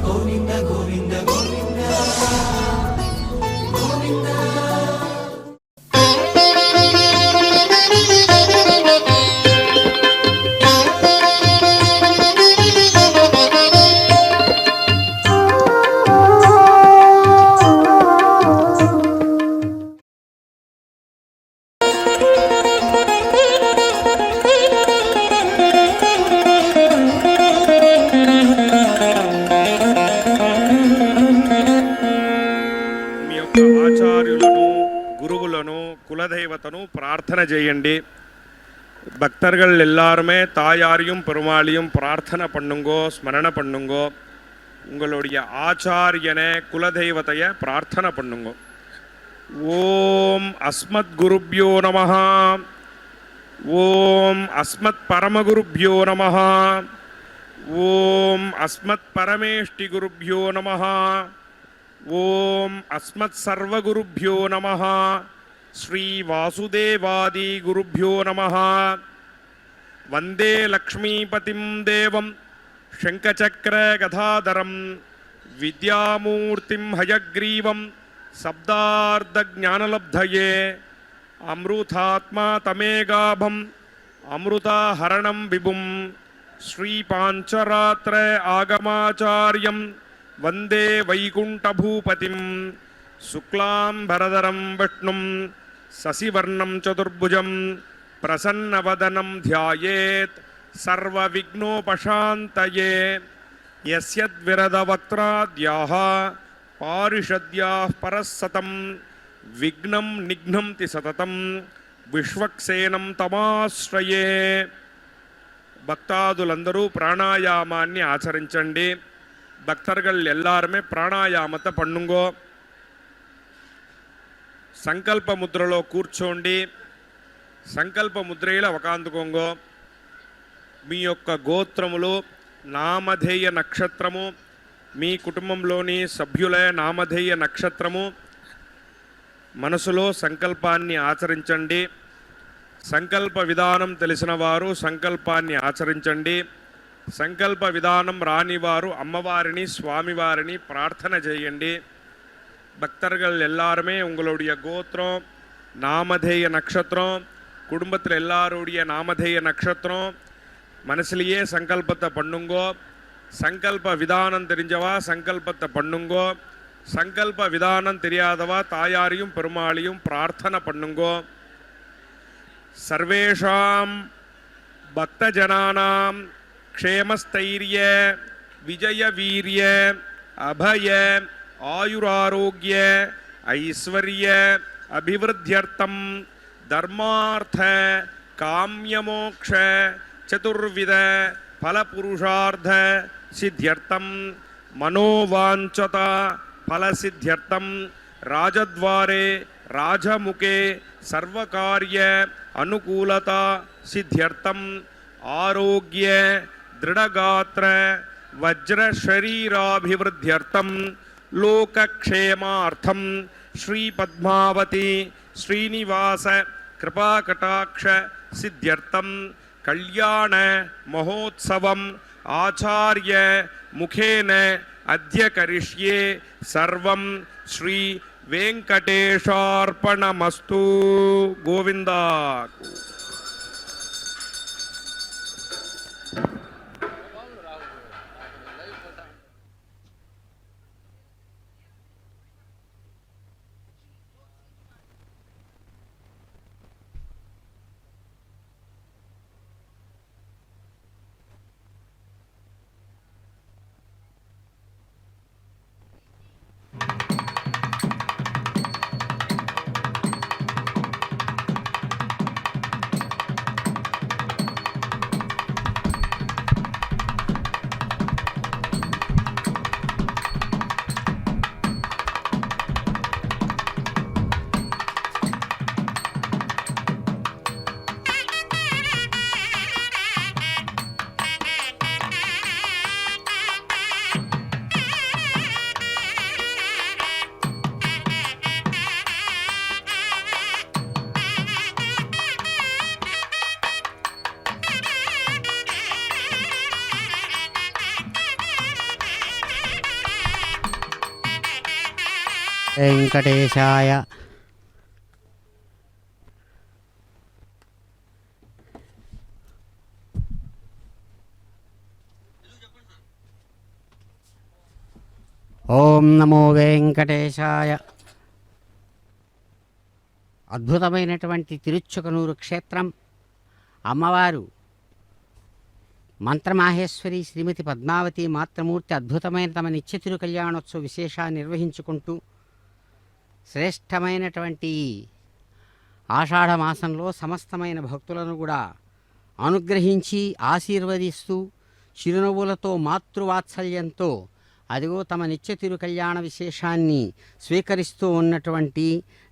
గోవింద గోవింద గోవింద గోవింద. ఆచార్యులను గురువులను குலதெய்வத்தனு பிரார்த்தனை செய்யண்டி. பக்தர்கள் எல்லாருமே தாயாரையும் பெருமாளையும் பிரார்த்தனை பண்ணுங்கோ, ஸ்மரணை பண்ணுங்கோ. உங்களுடைய ஆச்சாரியனை குலதெய்வத்தைய பிரார்த்தனை பண்ணுங்கோ. ஓம் அஸ்மத் குருப்யோ நமஹ, ஓம் அஸ்மத் பரமகுருப்யோ நமஹ, ஓம் அஸ்மத் பரமேஷ்டி குருப்யோ நமஹ, ஓம் அஸ்மத் சர்வகுருப்யோ நமஹ, ஸ்ரீ வாசுதேவாதி குருப்யோ நமஹ. வந்தே லக்ஷ்மீபதிம் தேவம் சங்கசக்கர கதாதரம் வித்யாமூர்த்திம் ஹயக்ரீவம் சப்தார்த்த ஞானலப்தயே அம்ருதாத்மா தமேகாபம் அம்ருதாஹரணம் விபும் ஸ்ரீ பாஞ்சராத்திர ஆகமாச்சாரியம் வந்தே வைகுண்டபூபதிம். சுக்லாம்பரதரம் விஷ்ணும் சசிவர்ணம் சதுர்புஜம் பிரசன்னவதனம் த்யாயேத் சர்வவிக்னோபசாந்தயே. யஸ்யத்விரதவக்த்ராத்யாஹ பாரிஷத்யாः பரஸ்ஸதம் விக்னம் நிக்னம்தி சததம் విశ్వక్సేనం తమాశ్రయే. భక్తాదులందరూ ప్రాణాయామాన్ని ఆచరించండి. பக்தர்கள் எல்லாருமே ప్రాణాయామத்தை பண்ணுங்கோ. సంకల్ప ముద్రలో కూర్చోండి. సంకల్ప ముద్రలో ఒకాందుకోంగో. మీ యొక్క గోత్రములు, నామధేయ నక్షత్రము, మీ కుటుంబంలోని సభ్యుల నామధేయ నక్షత్రము మనసులో సంకల్పాన్ని ఆచరించండి. సంకల్ప విధానం తెలిసిన వారు సంకల్పాన్ని ఆచరించండి. సంకల్ప విధానం రానివారు అమ్మవారిని స్వామివారిని ప్రార్థన చేయండి. பக்தர்கள் எல்லாருமே உங்களுடைய கோத்திரம், நாமதேய நட்சத்திரம், குடும்பத்தில் எல்லாருடைய நாமதேய நட்சத்திரம் மனசுலேயே சங்கல்பத்தை பண்ணுங்கோ. சங்கல்ப விதானம் தெரிஞ்சவா சங்கல்பத்தை பண்ணுங்கோ. சங்கல்ப விதானம் தெரியாதவா தாயாரையும் பெருமாளையும் பிரார்த்தனை பண்ணுங்கோ. சர்வேஷாம் பக்தஜனானாம் க்ஷேமஸ்தைரிய விஜய வீரிய அபய ஆயுராரோக்கிய ஐஸ்வர்ய அபிவிருத்தியர்த்தம் தர்மார்த்த காமியமோக்ஷ சதுர்வித பலபுருஷார்த்த சித்தியர்த்தம் மனோவாஞ்சத பலசித்தியர்த்தம் ராஜத்வாரே ராஜமுகே சர்வகாரிய அனுகூலதா சித்தியர்த்தம் ஆரோக்கிய திருடகாத்திர வஜ்ரஷரீராபிவிருத்தியர்த்தம் லோகக்ஷேமார்த்தம் ஸ்ரீ பத்மாவதி ஸ்ரீனிவாச கிருபாகடாட்ச சித்தியர்த்தம் கல்யாண மகோத்சவம் ஆச்சாரிய முகேன அத்ய கரிஷ்யே சர்வம் ஸ்ரீ வெங்கடேஷார்ப்பணமஸ்து. கோவிந்தா. వెంకటేశాయ. ఓం నమో వెంకటేశాయ. అద్భుతమైనటువంటి తిరుచుకనూరు క్షేత్రం. అమ్మవారు మంత్రమాహేశ్వరి శ్రీమతి పద్మావతి మాతృమూర్తి అద్భుతమైన తమ నిత్య తిరు కళ్యాణోత్సవ విశేషాన్ని నిర్వహించుకుంటూ శ్రేష్టమైనటువంటి ఆషాఢ మాసంలో సమస్తమైన భక్తులను కూడా అనుగ్రహించి ఆశీర్వదిస్తూ చిరునవ్వులతో మాతృవాత్సల్యంతో అదిగో తమ నిత్య తిరు కళ్యాణ విశేషాన్ని స్వీకరిస్తూ ఉన్నటువంటి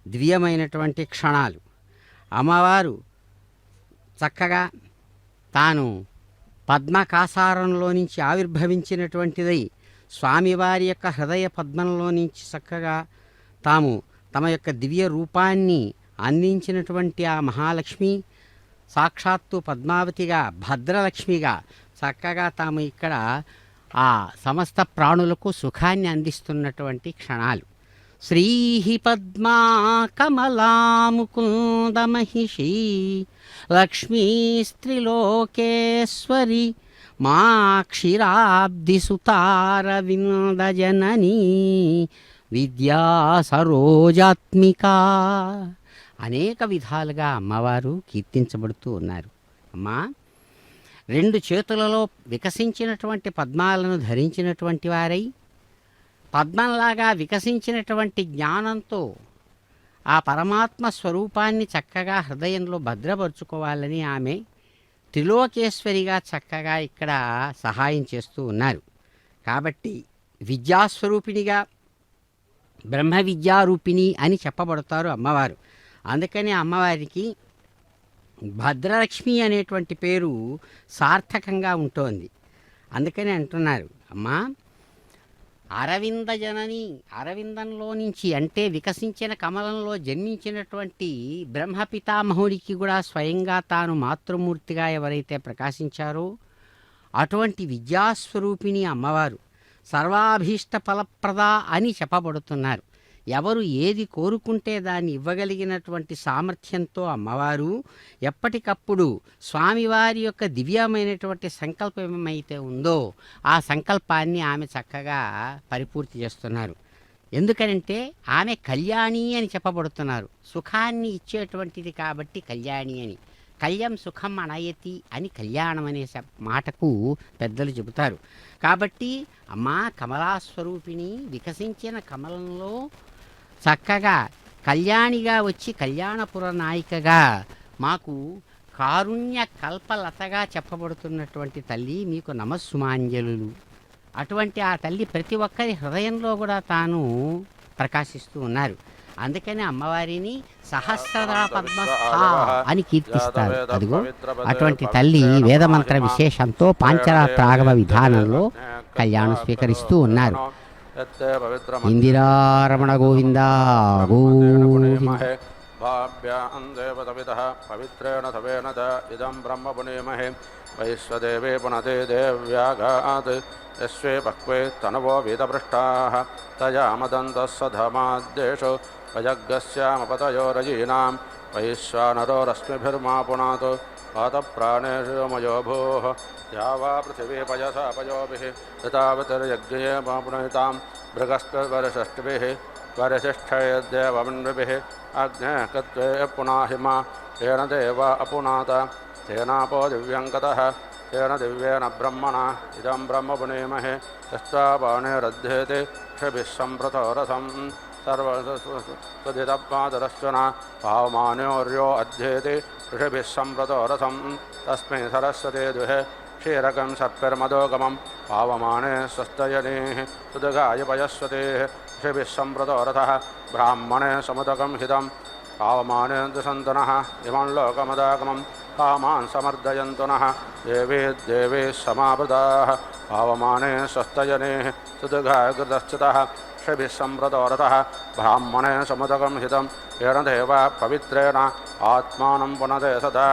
దివ్యమైనటువంటి క్షణాలు. అమ్మవారు చక్కగా తాను పద్మకాసారంలో నుంచి ఆవిర్భవించినటువంటిదై స్వామివారి యొక్క హృదయ పద్మంలో నుంచి చక్కగా తమ యొక్క దివ్య రూపాన్ని అందించినటువంటి ఆ మహాలక్ష్మి సాక్షాత్తు పద్మావతిగా భద్రలక్ష్మిగా చక్కగా తాము ఇక్కడ ఆ సమస్త ప్రాణులకు సుఖాన్ని అందిస్తున్నటువంటి క్షణాలు. శ్రీ పద్మా కమలా ముకుంద మహిషీ లక్ష్మీ స్త్రీలోకేశ్వరి మా క్షీరాబ్ది సుతారవింద జననీ విద్యా సరోజాత్మిక. అనేక విధాలుగా అమ్మవారు కీర్తించబడుతూ ఉన్నారు. అమ్మా, రెండు చేతులలో వికసించినటువంటి పద్మాలను ధరించినటువంటి వారై పద్మంలాగా వికసించినటువంటి జ్ఞానంతో ఆ పరమాత్మ స్వరూపాన్ని చక్కగా హృదయంలో భద్రపరుచుకోవాలని ఆమె త్రిలోకేశ్వరిగా చక్కగా ఇక్కడ సహాయం చేస్తూ ఉన్నారు. కాబట్టి విద్యాస్వరూపిణిగా బ్రహ్మ విద్యారూపిణి అని చెప్పబడతారు అమ్మవారు. అందుకని అమ్మవారికి భద్రలక్ష్మి అనేటువంటి పేరు సార్థకంగా ఉంటోంది. అందుకని అంటున్నారు, అమ్మా అరవింద జనని, అరవిందంలో నుంచి అంటే వికసించిన కమలంలో జన్మించినటువంటి బ్రహ్మపితామహుడికి కూడా స్వయంగా తాను మాతృమూర్తిగా ఎవరైతే ప్రకాశించారో అటువంటి విద్యాస్వరూపిణి అమ్మవారు సర్వాభీష్ట ఫలప్రద అని చెప్పబడుతున్నారు. ఎవరు ఏది కోరుకుంటే దాన్ని ఇవ్వగలిగినటువంటి సామర్థ్యంతో అమ్మవారు ఎప్పటికప్పుడు స్వామివారి యొక్క దివ్యమైనటువంటి సంకల్పం ఏమైతే ఉందో ఆ సంకల్పాన్ని ఆమె చక్కగా పరిపూర్తి చేస్తున్నారు. ఎందుకనంటే ఆమె కళ్యాణి అని చెప్పబడుతున్నారు. సుఖాన్ని ఇచ్చేటువంటిది కాబట్టి కళ్యాణి అని. కళ్యం సుఖం అనయతి అని కళ్యాణం అనే మాటకు పెద్దలు చెబుతారు. కాబట్టి అమ్మా కమలాస్వరూపిణి వికసించిన కమలంలో చక్కగా కళ్యాణిగా వచ్చి కళ్యాణపుర నాయికగా మాకు కారుణ్య కల్పలతగా చెప్పబడుతున్నటువంటి తల్లి మీకు నమస్సుమాంజలు. అటువంటి ఆ తల్లి ప్రతి ఒక్కరి హృదయంలో కూడా తాను ప్రకాశిస్తూ ఉన్నారు. అందుకని అమ్మవారిని సహస్రదళ పద్మస్థ అని కీర్తిస్తారు. అదిగో అటువంటి తల్లి వేదమంత్ర విశేషంతో పాంచరాత్ర ఆగమ విధానంలో కళ్యాణం స్వీకరిస్తూ ఉన్నారు. ఇందిరారమణ గోవింద గోవింద. పవిత్రేణ సవేన ఇదం బ్రహ్మ పునేమహే వైశ్వదేవే పునతే దేవ్యాగాత్ యస్వే పక్వే తనవో వేదపృష్టాః తయామదంతః సధమాద్దేశో వజగ్గస్యామపతయో రజీనాం వైశ్వానరో రశ్మిభిర్మా పునాత్ పాతప్రాణేషు మయో భూః యావా పృథివీ పయసా పయోభిః తథావతిర్యజ్ఞే మాపునయితాం భృగస్పతివర్షష్టిభిః వరసిష్ఠయద్దేవమన్విభిः అగ్నే కత్వే పునాహిమా తేన దేవ అపునాత తేనాపో దివ్యంకతః తేన దివ్యేన బ్రహ్మణ ఇదం బ్రహ్మ పునేమహే యస్వాపాణిరధ్యేతి క్షభిः సంప్రతో రసం సర్వదితపాదరశ్వన పావమాన్యోర్యో అధ్యేతి ఋషిభిः సంప్రతో రసం తస్మై సరస్వతే దుహే క్షీరకం సత్పిర్మదోగమం పావమానే స్వస్తయనేః సుదగాయ పయస్వతేః ఋషిభిः సంప్రతో రథः బ్రాహ్మణే సముదకం హితం పావమానే దుసంతనః ఇమం లోకమదాగమం కామాన్ సమర్దయంతు నః దేవీ దేవీ సమావృతాః పావమానే స్వస్తయనేః సుదగాయ కృతశ్చితः ఋషిభిः సంప్రతో రథः బ్రాహ్మణే సముదకం హితం येन देव पवित्रेण आत्मानं पुनते सदा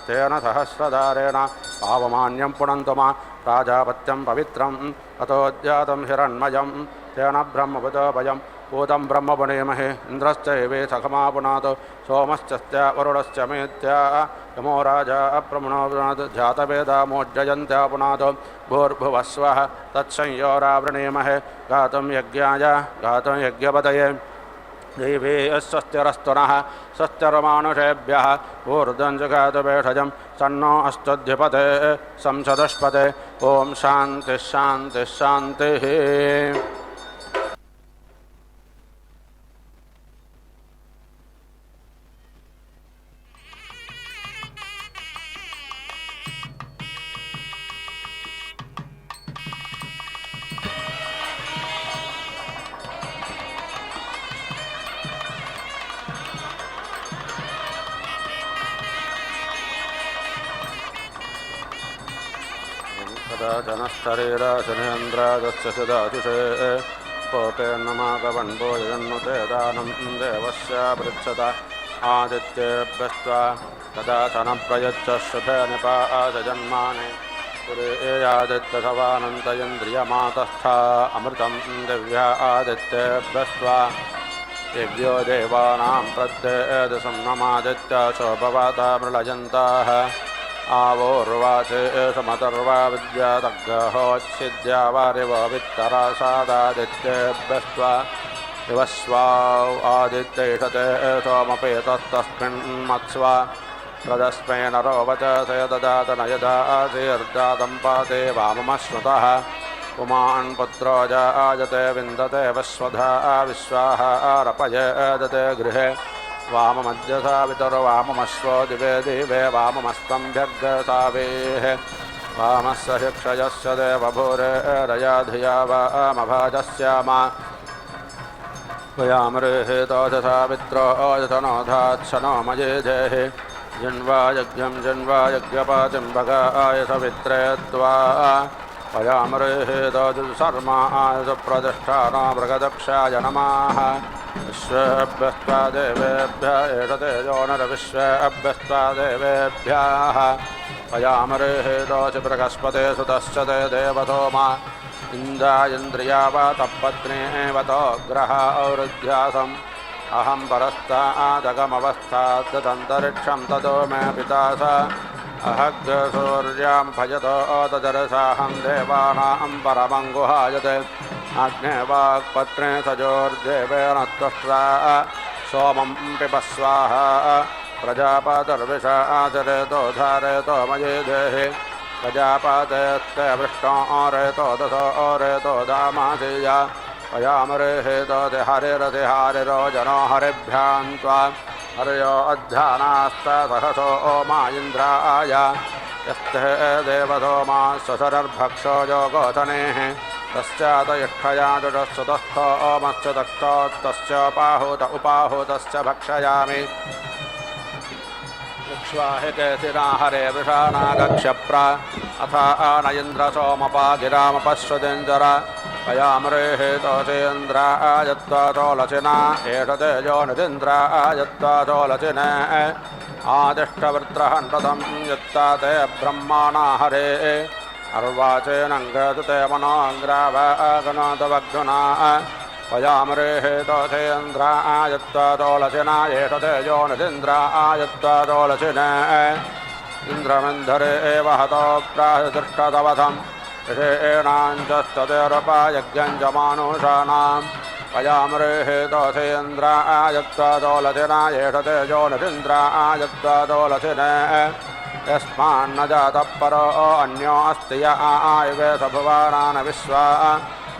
तेन सहस्रधारेण पावमान्यं पुनन्तु मा प्राजापत्यं पवित्रम् अतोऽज्ञातं हिरण्मयं तेन ब्रह्मभूतोऽभयं भूतं ब्रह्म पुनेमहे इन्द्रश्चैवे सखमा पुनात् सोमश्च वरुणश्च मेत्या यमो राजा अप्रमुणो पुनात् जातवेदामोज्जयन्त्या पुनात् भूर्भुवस्वः तत्संयोरावृणीमहे गातुं यज्ञाय गातुं यज्ञपतये देवे स्वस्तिरस्तुनः स्वस्तिर्मानुषेभ्यः ऊर्ध्वं जगातवेषजं सन्नो अस्तुध्यपते संसदस्पते ॐ शान्तिः शान्तिः शान्तिः। जनस्तरीराशनेन्द्रादस्य सदाशुषे पोपेर्नमाकवन्भोजन्नुते दानं देवस्य पृच्छत आदित्येभ्यस्त्वा तदा सनप्रयच्छ शुभे निपादजन्माने पुरेयादित्यसवानन्तयन्द्रियमातस्था अमृतं दिव्या आदित्येभ्यस्त्वा यज्ञो देवानां प्रत्येदसं नमादित्य शोभवाता मृळयन्ताः आवोर्वाचे समतर्वा विद्यातग्रहोच्छिद्या वारिव वित्तरासादादित्येभ्यस्त्वा विवस्वाव आदित्यैषते सोमपेतस्तस्मिन्मत्स्वा तदस्मै नरो वचसे ददात न यदा आशीर्जातं पाते वाममश्नुतः पुमान् पुत्रो जायते विन्दते वस्वधा विश्वाः आरपयेदते गृहे वाममध्यसा वितर्वाममश्वो दिवे दिवे वाममस्तम्भ्यग्रसावेः वामस्य शिक्षयस्य देवभूरे रया धिया वामभाजस्यामा वयामृहेतोजसा वित्रो ओजतनोधात्सनो मयेधेः जन्वा यज्ञं जन्वा यज्ञपातिं भगाय सवित्रे त्वा वयामृहेतोजसर्मा आयसप्रतिष्ठानो मृगदक्षाय नमः विश्वेभ्यस्त्वा देवेभ्य एषतेजो नरविश्वेभ्यस्त्वा देवेभ्यः वयामृहेतोषि बृहस्पते सुतश्च ते देवतोमा इन्द्रायन्द्रिया वा तपत्नीवतो ग्रह औरुध्यासम् अहं परस्तादगमवस्थादन्तरिक्षं ततो मे पिता स अहग्सूर्यां भजतो तदरसाहं देवानां परमं गुहायते अग्ने वाक्पत्रे सजोर्देवेन त्वष्ट्रा सोमं पिबस्वाहा प्रजापतिर्विषा आचरेतो धारयतो मयेधेहि प्रजापतेस्ते वृष्णो रेतो दशो रेतो दामासीय वयामृहेतो हरिरतिहारिरो जनो हरिभ्यां त्वा हर्यो अध्यानास्त सहसो मा इन्द्राय यस्ते देवसोमा स्वशरर्भक्षो योगोचनेः तस्यादयिष्ठया दुडस्तुतस्थो ओमश्च दक्षोत्तश्च पाहुत उपाहुतश्च भक्षयामि विक्ष्वाहिकेशिना हरे वृषाणागक्षप्र अथ आन इन्द्रसोमपा गिरामपश्रुतिञ्जर वयामृहेतोषेन्द्रायत्वा चोलचिना एष तेजो निदिन्द्रायत्वा चोलचिने आदिष्टवृत्रहण्डतं युक्ता ते ब्रह्माणा हरे अर्वाचेनङ्गते मनोऽग्रावगणोदवग्धुना वयामृहेतोषेन्द्रायत्वा चोलचिना एष तेजो निदिन्द्रायत्वा चोलचिने इन्द्रमिन्धरे एव हतो प्रादृष्टतवधम् ऋषेणाञ्चस्ततेरुपायज्ञं च मानुषाणां वयामृहेतोषेन्द्रायत्वा चोलचिना एष तेजो निदिन्द्रायत्वा चोलचिने यस्मान्न जातः परो अन्यो अस्ति य आयुगे स भुवानान् विश्वा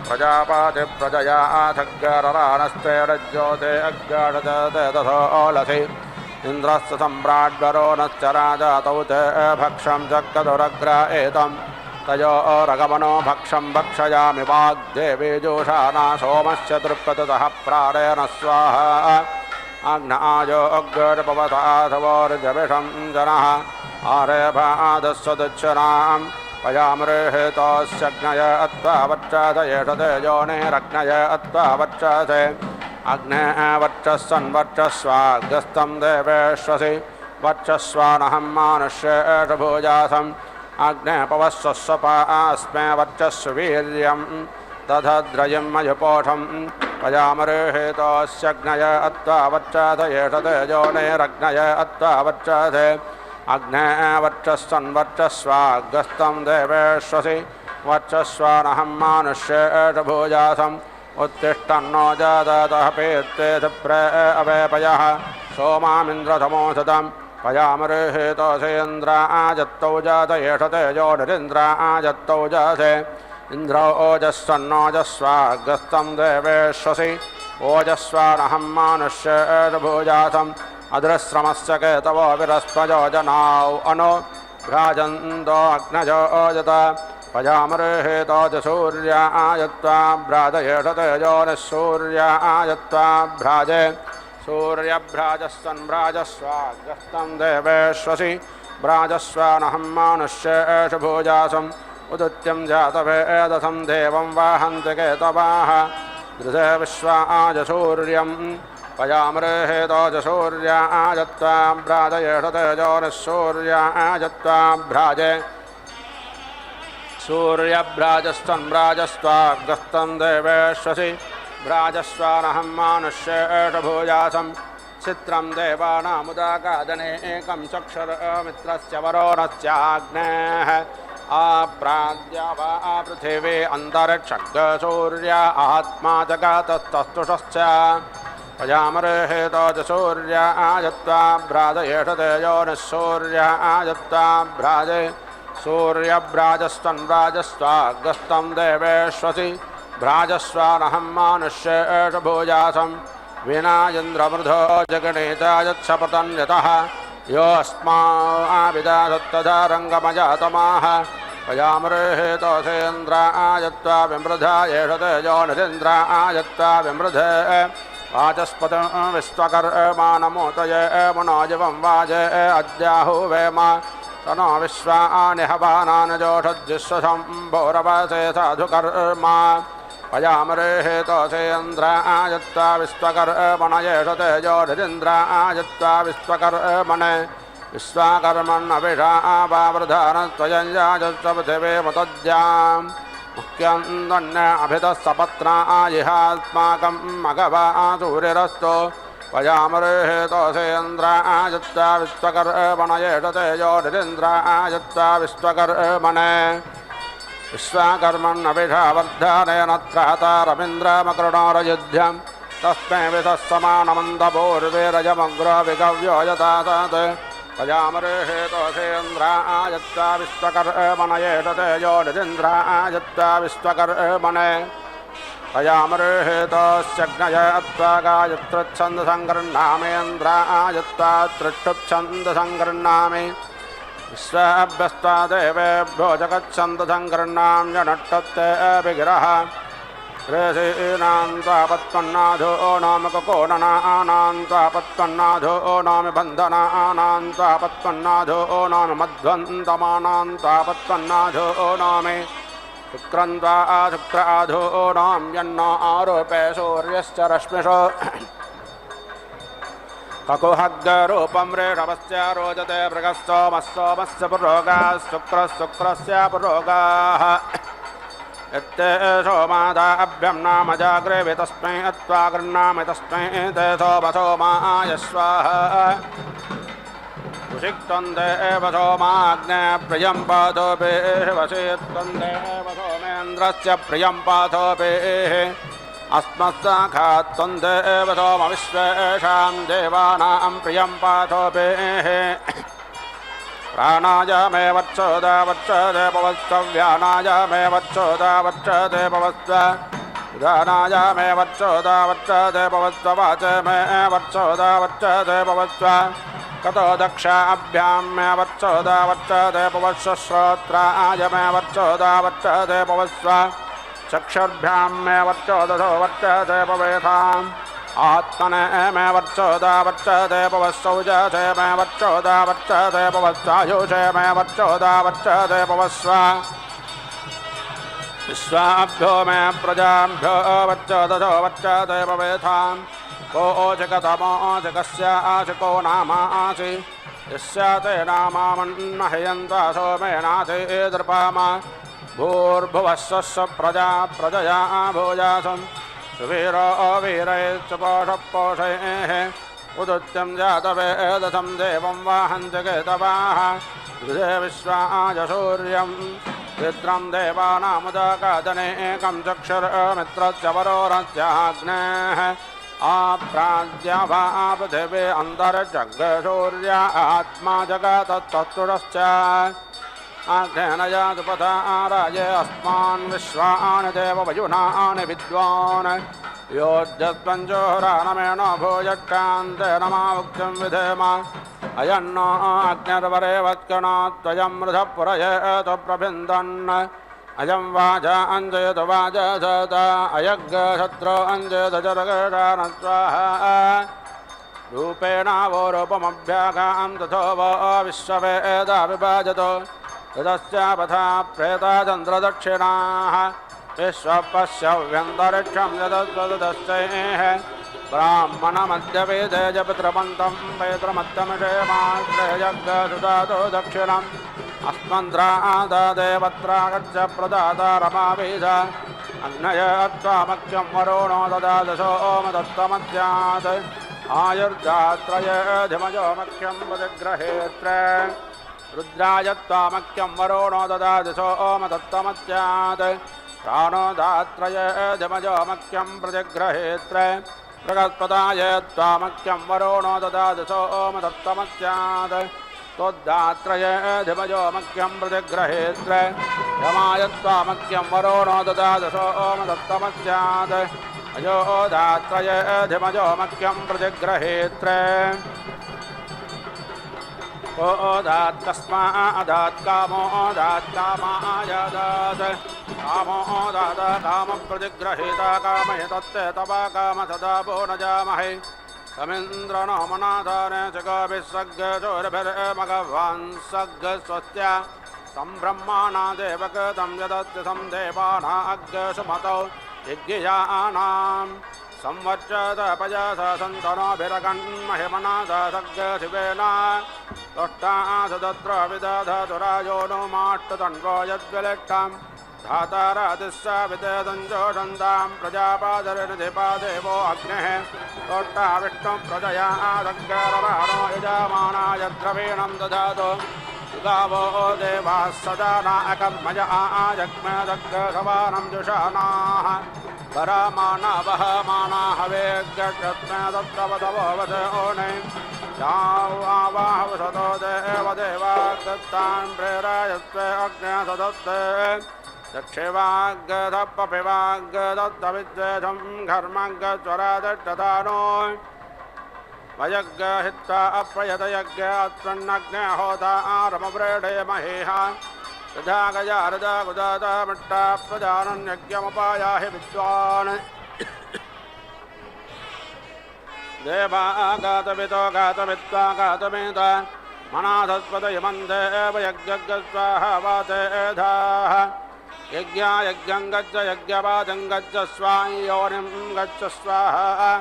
प्रजापातिप्रजया आथग्ररानस्ते रज्योते अग्राडते तथोलसि इन्द्रस्य सम्राड्वरो नश्च राजातौ ते भक्षं जगदुरग्र एतं तयो रगमनो भक्षं भक्षयामि वाग्देवी जोषाना सोमस्य तृप्यतः प्राणेन स्वाहा अग्नायो अग्रपवताधवोर्जविषं जनः आरेभादस्वदुच्छनां वयामृहेतोऽस्यग्नय अत्वा वर्चस एष तेजोनिरग्नय अत्वा वर्चसे अग्ने वर्चस्वन्वर्चस्वाग्रस्तं देवेश्वसि वर्चस्वानहं मानुष्येष भूजासम् अग्ने पवस्वस्वपा अस्मे वर्चस्वीर्यं दधद्रयं मयुपोषं पयामृहेतोऽस्यग्नय अत्वा वर्चथ एष तेजोनेरग्नय अत्वा वर्चथ अग्ने वर्चस्वन्वर्चस्वाग्रस्तं देवेश्वसि वर्चस्वानहं मानुष्येष भूजासम् उत्तिष्ठन्नो जाततः पीत्ते प्र अवेपयः सोमामिन्द्रतमोसतं पयामृहेतोऽसेन्द्राजत्तौ जात एष तेजोनिरिन्द्राजत्तौ जाते इन्द्रो ओजस्वन्नोजस्वाग्रस्तं देवेश्वसि ओजस्वानहं मानुष्येर्भूजासम् अदृश्रमस्य केतवो विरस्पजो जनाौ अनो भ्राजन्तो अग्नजो ओजत पयामृहेतोऽजसूर्यायत्वा भ्राजयेष तेजोनिःसूर्यायत्वा भ्राजे सूर्यभ्राजस्वन्भ्राजस्वाग्रस्तं देवेश्वसि भ्राजस्वानहं मानुष्येषु भूजासम् उदुत्यं जातवेदसं देवं वाहन्ति केतवाः दृशे विश्वाजसूर्यं पयामृहेतोऽजसूर्यायत्वा भ्राजयेष तेजोनिःसूर्यायत्वा भ्राजे सूर्यभ्राजस्वन्भ्राजस्वाग्रस्तं देवेश्वसि भ्राजस्वानहं मानुष्येषु भूजासम् चित्रं देवानामुदागादने एकं चक्षुर्मित्रस्य वरुणस्याग्नेः आप्राद्या वा पृथिवी अन्तरिक्षग्सूर्य आत्मा जगतस्तस्तुषश्च पयामृहेतोऽजसूर्यायत्वा भ्राजयेष तेजोनिःसूर्यायत्वा भ्राजे सूर्यभ्राजस्वन्भ्राजस्वाग्रस्तं देवेश्वसि भ्राजस्वानहं मानुष्येषु भूजासम् विनायन्द्रमृधो जगणेतायत्सपतन्यतः योऽस्माविदासत्तधारङ्गमजातमाः पयामृहेतोऽसेन्द्रायत्वा विमृधा एष तेजोनिरिन्द्रायत्वा विमृधे वाचस्पतिं विश्वकर्माणमोतये मनोजवं वाजे अद्याहुवेम तनो विश्वानि हवानानि जोषद्विश्वशम्भोरवसे साधुकर्मा पयामृहेतोऽसेन्द्रायत्वा विश्वकर्मणयेष तेजोनिरिन्द्रायत्वा विश्वकर्मणे विश्वाकर्मण्यभिषा वावृधानस्त्वयञ्जाजस्व पृथिवे मतद्याम् मुख्यं दन्य अभितः सपत्ना इहास्माकं मघवा सूर्यरस्तो पयामृहेतोऽसेन्द्रायत्वा विश्वकर्मणयेष तेजोनिरिन्द्रायत्वा विश्वकर्मणे विश्वाकर्मण्यभिषा वर्धानेन त्रातारविन्द्रमकृणोरयुध्यं तस्मै विधः समानमन्दपूर्वेरजमग्रो विगव्यो यथा तत् पयामृहेतोऽसेन्द्रायत्वा विश्वकर्मणयेष तेजोनिरिन्द्रायत्वा विश्वकर्मणे पयामृहेतोऽस्यग्नय अत्वा गायत्रीच्छन्दसङ्गृह्णामेन्द्रायत्वा तृष्टुप्छन्दसङ्गृह्णामि विश्वाभ्यस्त्वा देवेभ्यो जगच्छन्दसङ्गृह्णां जनट्टत्ते अभिगिरः ऋषीणां त्वापत्पन्नाधो नाम ककोणनानां त्वापत्पन्नाधो नाम बन्धनानां त्वापत्पन्नाधो नाम मध्वन्तमानां त्वापत्पन्नाधो नाम शुक्रन्त्वा शुक्राधो नाम यन्नो आरोपे सूर्यश्च रश्मिषो ककुहग्गरूपं रेषवस्य रोचते मृगस्तोमस्य पुरोगाः शुक्रस्य पुरोगाः यत्ते सोमादाभ्यं नाम जाग्रेवि तस्मै अत्वा गृह्णामि तस्मै ते सोमसोमाय स्वाहा कुशिक्तं देव सोमाग्ने प्रियं पाथोपेः वशीत्वं देव सोमेन्द्रस्य प्रियं पाथोपेः अस्मत्साखात्वं देव सोमविश्वेषां देवानां प्रियं पाथोपेः प्राणाय मे वत्सोदा वत्सदे पवत्सव्यानाय मे वत्सोदा वत्सदे पवत्स उदानाय मे वत्सोदा वत्सदे पवत्सवाच मे वत्सोदा वत्सदे पवत्स कतो दक्षाभ्यां मे वत्सोदा वत्सदे पवत्स श्रोत्राय मे वत्सोदा वत्सदे पवत्स चक्षुर्भ्यां मे वत्सोदधो वत्सदे पवेथाम् आत्मने मे वत्सोदा वत्सदे पवत्सौजसे मे वत्सोदा वत्सदे पवत्सायुषे मे वत्सोदा वत्सदे पवस्व विश्वाभ्यो मे प्रजाभ्यो वत्सोदधो वत्सदे पवेथाम् को ओचकतमोऽचकस्य आशिको नामासि यस्य ते नामामन्मह्यन्त्वा सोमेनाथि दृपाम भूर्भुवः स्वस्य प्रजया भूयासम् सुवीरो वीरैश्च पोषपोषैः उदुत्यं जातवेदसं देवं वाहन्ति केतवाः गृहे विश्वाय सूर्यं चित्रं देवानामुदकादनेकं चक्षुर्मित्रस्य वरोरस्याग्नेः आप्राज्याभापृथिवी अन्तर्जग्सूर्य आत्मा जगतस्तुरश्च आघ्नेन यातुपथा राजे अस्मान् विश्वान् देववयुनान् विद्वान् योज्यस्पञ्जोहरानमेण भूयट्टान्तेन मामुक्तिं विधेम अयन्नो अग्निर्वरे वत्कणात्वयं मृधः पुरयेतु प्रभिन्दन् अयं वाजा अञ्जयतु वाजसत अयज्ञशत्रो अञ्जयतु जरगेण स्वाहा रूपेणावो रूपमभ्यागां तथो वो विश्ववेदा विभाजतो यदस्यापथा प्रेता चन्द्रदक्षिणाः विश्वपश्यव्यन्तरिक्षं यदस्वदश्चैः ब्राह्मणमध्यवेदे जपितृपन्तं वैत्रमत्यमिषेमाश्रयज्ञसुदातो दक्षिणम् अस्मन्द्रादेवत्रागच्छ प्रदाता रमावीज अग्नय त्वामख्यं वरुणो ददादशो ओमदत्तमध्यात् आयुर्दात्रयधिमजो मख्यं प्रतिग्रहेत्र रुद्राय त्वामख्यं वरुणो ददादशो ओमदत्तमध्यात् प्राणो दात्रयधिमजो मख्यं प्रतिग्रहेत्र बृहस्पताय त्वामख्यं वरुणो ददादशो ओमदत्तमध्यात् त्वद्दात्रयधिमजो मख्यं प्रतिग्रहेत्र यमाय त्वामख्यं वरुणो ददादशो ओमदत्तमध्यात् अयो दात्रयधिमजो मख्यं प्रतिग्रहेत्र ओदात्तस्मादात् कामो दात्कामायादात् कामो दात कामं प्रतिग्रहेता कामयतत्ते तवा काम सदा वो न जामहे समिन्द्रनो मनाधान जगभिस्सग्गजोर्भिर्मघवान् सग्गस्वस्त्या सम्ब्रह्माणा देवकृतं यदस्य सं देवानाग्गसुमतौ यज्ञयानाम् संवच्चतपयसा सन्तनोभिरगन्महिमना सग्गशिवेन तुष्टासदत्र विदधतु राजो नो माट्टतन्वो यद्विलिष्टम् धातारादिस्साविदेदञ्जोषन्तां प्रजापादरिनिधिपादेवो अग्निः तोट्टा विष्णुं प्रजया आदग्गरराणो यजमानाय द्रवीणं ददातु गावो देवाः सदा नाकर्मज आजग्मे दग्गसवानं जुषानाः परामाना वहमाना हवेग्गस्मे दत्तवदवो वद ओने यावाहवसतो देवदेवाग्दत्तान् प्रेरयस्वे अग्ने सदत्ते दक्षिवाग्गदप्पपिवाग्गदत्तविद्वेषं घर्मग्गस्वरादट्टदानो वयग्गहित्वा अप्रयतयज्ञात्सन्नग्ने होता आरमव्रेडे महेह यथा गजा हृदा गुदाता मट्टा प्रजानन्यज्ञमुपायाहि विद्वान् देवागातवितो गातवित्वा गातमेत मनाधस्पतयमन्दे एव यज्ञस्वाहा वातेधाः यज्ञा यज्ञं गच्छ यज्ञवाचं गच्छ स्वायोनिं गच्छ स्वाहा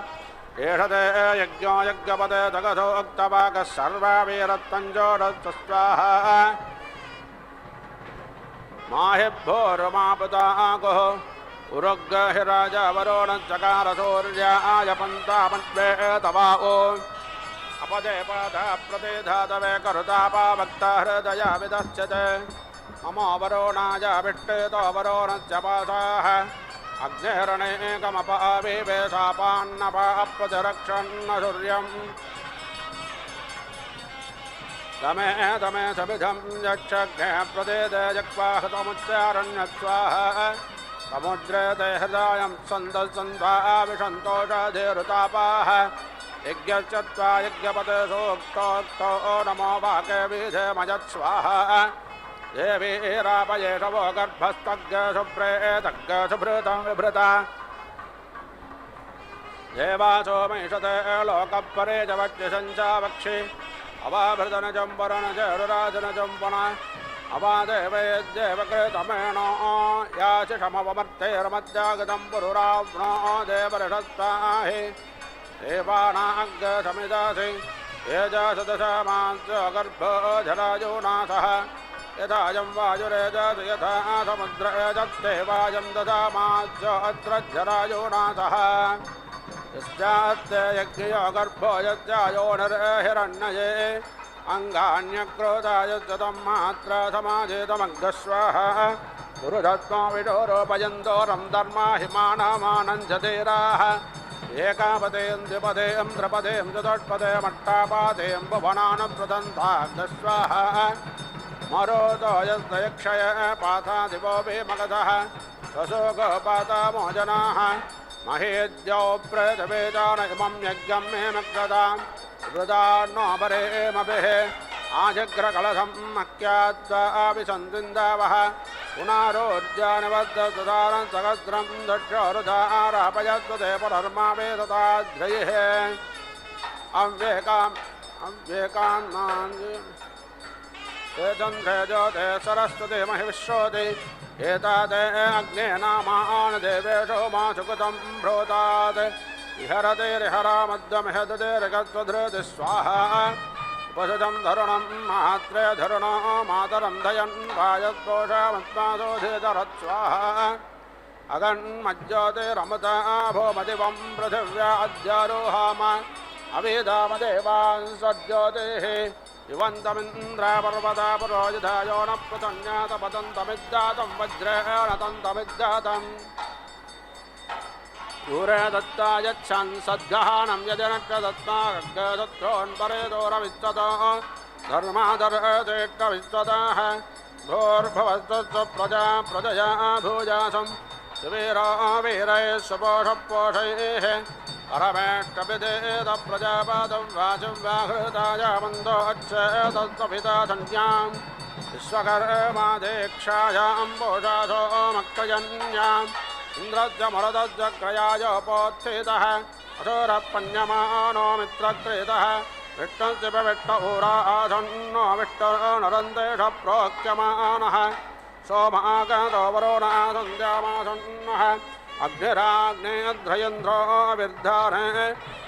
एषते यज्ञो यज्ञपदे जगथोक्तवाकः सर्ववीरत्तञ्जोरश्च स्वाहा माहिभ्योरुमापुताकुः उरुग्रहिराजा वरुणश्चकारसूर्याय पन्तापन्वे तवा ओ अपदेपदा प्रतिधातवे करुतापावक्ता हृदया विदश्यते मम वरुणाय विष्टेतो वरुणस्य पासाः अग्निहरणेकमपाविवेशापान्नपाप्रतिरक्षन्न सूर्यम् तमे तमे सविधं यक्षज्ञः प्रदेदे जक्वाहतमुच्चारण्यस्वाहा समुद्रे ते हृदायं सन्दस्सन्ध्वा विषन्तोषाधिरुतापाः यज्ञश्च त्वा यज्ञपते सूक्तोक्तो नमो वाके विधे मयत्स्वाहा देवी रापयेषवो गर्भस्तग्गशुभ्रे तग्गशुभृतं विभृता देवासो महिषते लोकपरे च वक्षसञ्चावक्षि अवाभृतनजं वरणजरुराजनजम्पण अवादेवयज्जेवकृतमेणो याशिषमवमर्तेर्मध्यागतं पुरुराव्नो देवऋषस्ताहि देवानाग्गसमिदासि येजसदशमास्य गर्भो जरायोनाथः यथायं वायुरेजति यथा समुद्रेजत्तेवायं ददामाच्च नाथः यस्यास्ते यज्ञयो गर्भो यस्यायोनिर्हिरण्यये अङ्गान्यक्रोधाय तं मात्रा समाजेतमग्धस्वाहा गुरुधत्वा विडोरोपयन्तोरं धर्मा हिमानामानञ्जतेराः एकापदें द्विपदें त्रिपदें चतुष्पदे मट्टापादें भुवनानप्रदन्ताग्धस्वाहा मरोतो यक्षय पाथादिवो भीमगधः स्वशोकपातामो जनाः महेद्यौ प्रेतवेदान इमं यज्ञं मे मग्धदाम् हृदान्नो परेमभिः आजग्रकलशं मक्याद्वाभिसन्दिन्दावः पुनारोर्जानवद्ददानं सहस्रं दक्षरुधारापयद्वदे पुनर्मा वेदताद्रयेः अव्येकान्नान् ते चन्द्रे ज्योते सरस्वती महिविश्वति एताते अग्ने नामान् देवेषु मा सुकृतं भ्रोतात् इहरतेरिहरामद्यमिहदतेरिकत्वधृति स्वाहा उपसृजं धरुणं मात्रे धरुणो मातरं धयन् वायद्दोषमस्मादोधितरत्स्वाहा अगन्मज्योतिरमृता भोमदिवं पृथिव्या अद्यारोहाम अवेदामदेवान् सज्योतिः युवन्तमिन्द्रापर्वता पुरोजिधायो न पृथन्यातपतन्तमिद्दातं वज्रेण तन्तमिद्दातम् दूरे दत्ता यच्छन् सद्गहानं यजनक्ष दत्ता गद्गदत्रोन्परेदोरविश्वतो धर्मादर्शेष्टविश्वतः भोर्भवस्तु प्रजा प्रजया भूजासं सुवीरो वीरैः सुपोषपोषैः परमेष्टविदेत प्रजापादं वाचं व्याहृताय मन्दोच्छेदत्सविता संज्ञां विश्वकर्मा दीक्षायां पोषासो मक्कयन्याम् इन्द्रस्य मरदस्य क्रयाय पोत्थितः असुरपन्यमानो मित्रकृतः विष्णुस्य पविष्ट ऊरासन्नो विष्णुर्नरन्तेष प्रोक्ष्यमानः सोमागतो वरुणासन्ध्यामासन्नः अग्निराग्नेऽध्रयन्द्रो विर्धारे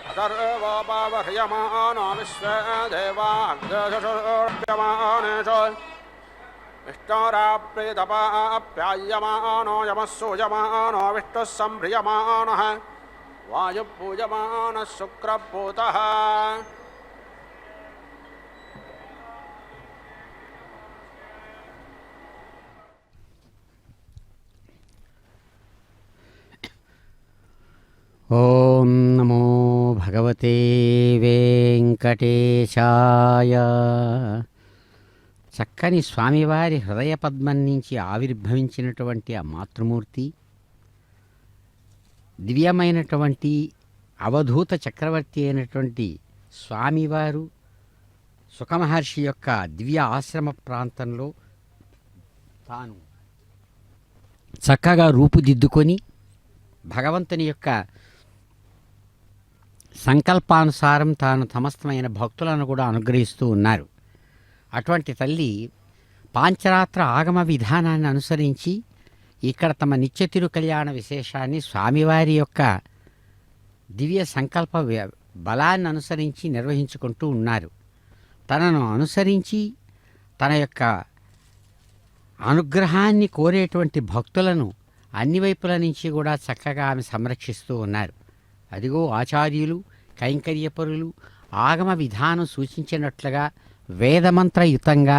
अथर्वोपवर्ह्यमानो विश्वे देवाग्रशुर्प्यमानेषु विष्णोराप्रीतपाप्यायमानो यमः सूयमानो विष्णुः सम्भ्रियमानः वायुपूजमानः शुक्रपूतः ఓం నమో భగవతే వెంకటేశాయ. చక్కని స్వామివారి హృదయ పద్మం నుంచి ఆవిర్భవించినటువంటి ఆ మాతృమూర్తి దివ్యమైనటువంటి అవధూత చక్రవర్తి అయినటువంటి స్వామివారు సుఖమహర్షి యొక్క దివ్య ఆశ్రమ ప్రాంతంలో తాను చక్కగా రూపుదిద్దుకొని భగవంతుని యొక్క సంకల్పానుసారం తాను సమస్తమైన భక్తులను కూడా అనుగ్రహిస్తూ ఉన్నారు. అటువంటి తల్లి పాంచరాత్ర ఆగమ విధానాన్ని అనుసరించి ఇక్కడ తమ నిత్య తిరు కళ్యాణ విశేషాన్ని స్వామివారి యొక్క దివ్య సంకల్ప బలాన్ని అనుసరించి నిర్వహించుకుంటూ ఉన్నారు. తనను అనుసరించి తన యొక్క అనుగ్రహాన్ని కోరేటువంటి భక్తులను అన్ని వైపుల నుంచి కూడా చక్కగా ఆమె సంరక్షిస్తూ ఉన్నారు. అదిగో ఆచార్యులు కైంకర్యపరులు ఆగమ విధానం సూచించినట్లుగా వేదమంత్రయుతంగా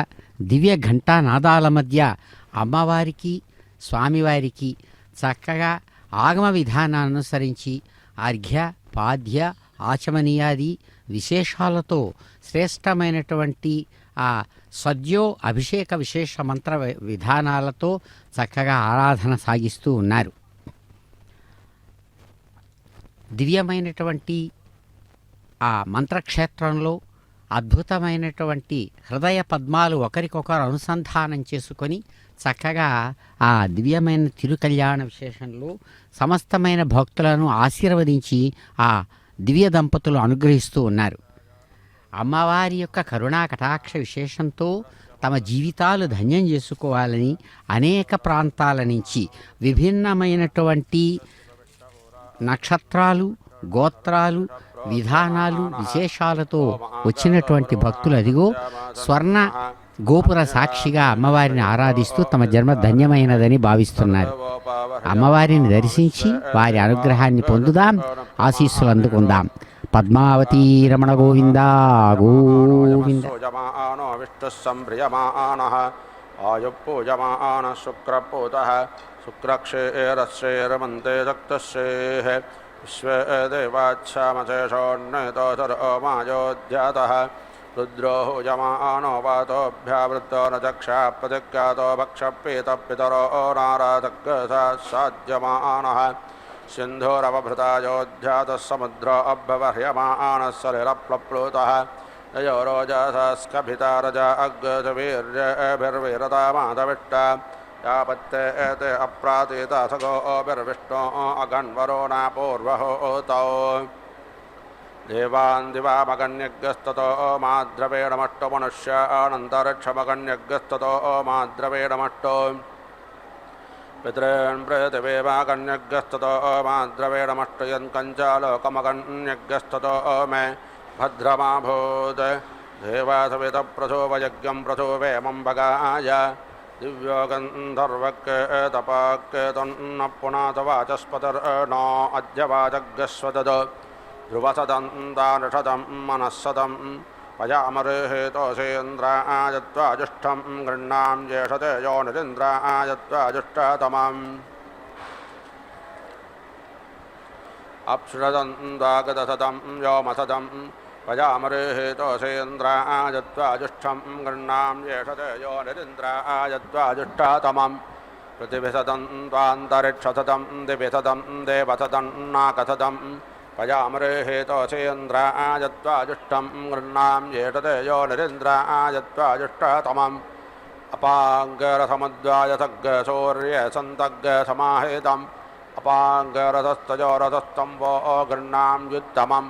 దివ్య ఘంటానాదాల మధ్య అమ్మవారికి స్వామివారికి చక్కగా ఆగమ విధానాన్ని అనుసరించి అర్ఘ్య పాద్య ఆచమనీయాది విశేషాలతో శ్రేష్టమైనటువంటి ఆ సద్యో అభిషేక విశేష మంత్ర విధానాలతో చక్కగా ఆరాధన సాగిస్తూ ఉన్నారు. దివ్యమైనటువంటి ఆ మంత్రక్షేత్రంలో అద్భుతమైనటువంటి హృదయ పద్మాలు ఒకరికొకరు అనుసంధానం చేసుకొని చక్కగా ఆ దివ్యమైన తిరుకళ్యాణ విశేషంలో సమస్తమైన భక్తులను ఆశీర్వదించి ఆ దివ్య దంపతులు అనుగ్రహిస్తూ ఉన్నారు. అమ్మవారి యొక్క కరుణా కటాక్ష విశేషంతో తమ జీవితాలు ధన్యం చేసుకోవాలని అనేక ప్రాంతాల నుంచి విభిన్నమైనటువంటి నక్షత్రాలు గోత్రాలు విధానాలు విశేషాలతో వచ్చినటువంటి భక్తులు అదిగో స్వర్ణ గోపుర సాక్షిగా అమ్మవారిని ఆరాధిస్తూ తమ జన్మ ధన్యమైనదని భావిస్తున్నారు. అమ్మవారిని దర్శించి వారి అనుగ్రహాన్ని పొందుదాం, ఆశీస్సులు అందుకుందాం. పద్మావతీ రమణ గోవింద గోవింద. విష్ణు సంప్రియమాన ఆయుపూజమాన శుక్రపూత శుక్రక్షేరశ్రేరమంతే దక్తశ్రేః విశ్వే దేవాచ్ఛామశేషోన్నతోమాయోధ్యాతః రుద్రో యమానో వాతోభ్యావృత్తో న చక్షా ప్రతిఖ్యాతో భక్షపీతపితరో నారాధగ్గసాజ్యమానః సింధూరవభృతాయోధ్యాతः సముద్రో అభ్యవర్హ్యమానः సలిలప్లప్లుతः యయోరోజసస్కభితా రజా అగ్రజవీర్యభిర్విరతామాదవిష్టా యాపత్తే ఏతే అప్రాతీతసగోభిర్విష్ణో అగన్వరోణ పూర్వహోతౌ దేవాన్ దివామగణ్యగ్స్తతో మాద్రవేణమట్టో మనుష్యానంతరిక్షమగణ్యగ్స్తతో మాద్రవేణమట్టో పితॄన్ పృథివీమాగణ్యగ్స్తతో మాద్రవేణమట్టో యత్కంచాలోకమగణ్యగ్స్తతో మే భద్రమాభూత్ దేవాసవిత ప్రసోవయజ్ఞం ప్రసోవేమం భగాయ దివ్యో గంధర్వక్కేతపాక్కేతన్న పునాత వాచస్పతిర్నో అద్య వాచగ్గస్వదదో ధ్రువసదంతానుషదం మనస్సదం పయామరేహేతోసేంద్రాయత్వాజుష్టం గృహ్ణాం జ్యేషతే యో నిరింద్రాయత్వాజుష్టతమం అప్సృదందాగదసదం వ్యోమసదం పయామరేహేతోసేంద్రాయత్వాజుష్టం గృహ్ణాం జ్యేషతే యో నిరింద్రాయత్వాజుష్టతమం పృథివిసదం త్వాంతరిక్షసదం దివిసదం దేవసదం నాకసదం పయామరేహేతోసేంద్రాయత్వాజుష్టం గృహ్ణాం జ్యేషతే యో నిరింద్రాయత్వాజుష్టతమం అపాంగరసముద్వాయసగ్గసూర్యసంతగ్గసమాహితం అపాంగరసస్తజోరసస్తం వో గృహ్ణాం యుత్తమం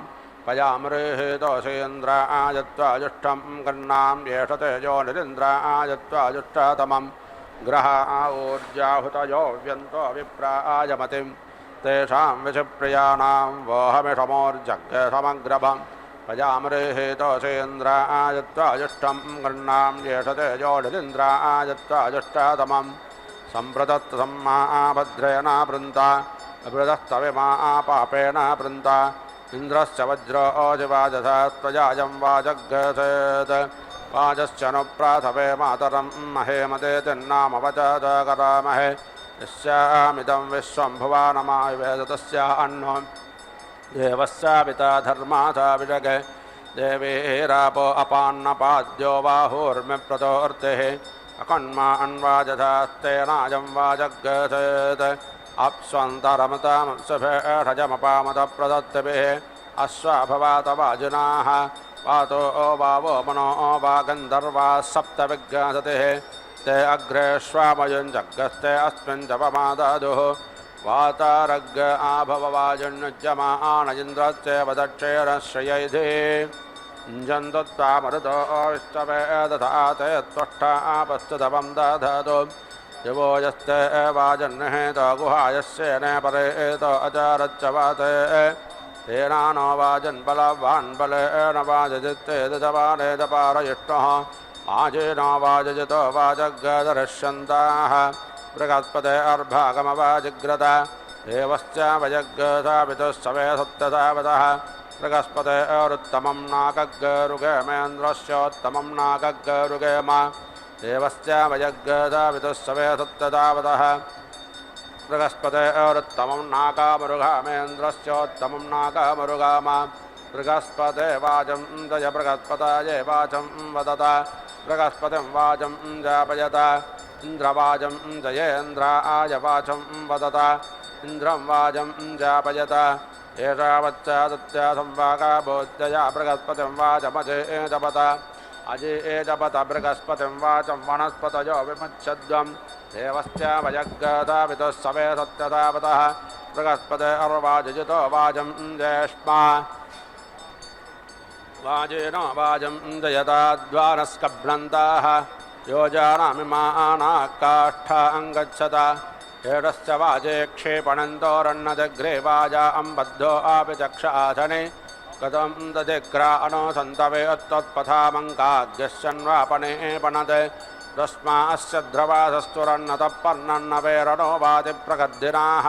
పయామరేహేతోసేంద్రాయత్వాజుష్టం గృహ్ణాం జ్యేషతే యో నిరింద్రాయత్వాజుష్టతమం గ్రహ ఊర్జాహుతయో వ్యంతో విప్రాయమతిం తేషాం విషప్రియాణాం వోహమిషమోర్జగ్గసమగ్రభం పయామరేహేతోసేంద్రాయత్వాజుష్టం గృహ్ణాం జ్యేషతే యో నిరింద్రాయత్వాజుష్టతమం సంప్రదత్తసమ్మాభద్రేణ బృంత అభృతస్తవిమా పాపేన బృంత ఇంద్రశ్చ వజ్రో జివాజసాత్వజాయం వాజగ్గసేత్ వాజశ్చ ను ప్రాథవే మాతరం మహేమతే తిన్నామవచకరామహే యస్యామిదం విశ్వం భువానమాయువేదతస్యా అన్నో దేవస్యా పితా ధర్మాథా విజగే దేవీరాపో అపాన్నపాద్యో బాహూర్మి ప్రతోర్తిః అకన్మా అన్వాజధాస్తేనాయం వాజగ్గసేత్ అప్స్వంతరమతామప్సభేషజమపామత ప్రదత్తభిः అశ్వాభవాత వాజినాः వాతో వావో మనో వా గంధర్వాः సప్త విజ్ఞాసతిः ते अग्रे श्वामयुञ्जग्गस्ते अस्मिन् जपमादादुः वातारग्ग आभववाजुन्युज्यमान इन्द्रस्येव दक्षेणश्रयैधि जन्तुत्वामरुतो विष्टवेदधा ते त्वष्टापस्तुतपं दधातु दिवो यस्ते वाजन्निहेत गुहायस्येन परेत अचारच्च वाते तेनानो वाजन्बलवान् बलेन वाजजित्ते दजवानेत पारयिष्णः आजेनो वाजजितो वाजग्गदर्श्यन्ताः बृहस्पते अर्भागमवाजिग्रत देवश्च वयग्गसापितुस्सवे सप्तधावतः बृहस्पते अरुत्तमं नाकग्गरुगेमेन्द्रस्योत्तमं नाकग्गरुगेम देवश्च वयग्गसापितुस्सवे सप्तधावतः बृहस्पते अरुत्तमं नाकामरुगामेन्द्रस्योत्तमं नाकामरुगाम बृहस्पते वाचं दय बृहस्पताये वाचं वदत बृहस्पतिं वाचं जापयत इन्द्रवाचं जयेन्द्राय वाचं वदत इन्द्रं वाचं जापयत एषावच्चादत्या संवागा बोध्यया बृहस्पतिं वाचमजेजपत अजेजपत बृहस्पतिं वाचं वनस्पतयो विमुच्छद्वं देवश्च वयग्गदापितुस्सवे सत्यतावतः बृहस्पते अर्वाजितो वाचं ज्येष्मा वाजेन वाजं जयताद्वानस्कभ्रन्ताः योजानामिमानाः काष्ठाङ्गच्छत एषश्च वाजे क्षेपणन्तोरन्नजग्रे वाजा अम्बद्धो अपि चक्षासने कथं दधिग्रानो सन्तवे तत्पथामङ्काग्यस्यन्वापणे पणते तस्मास्य द्रवासस्तुरन्नतः पर्णन्नवेरणो वातिप्रगद्धिनाः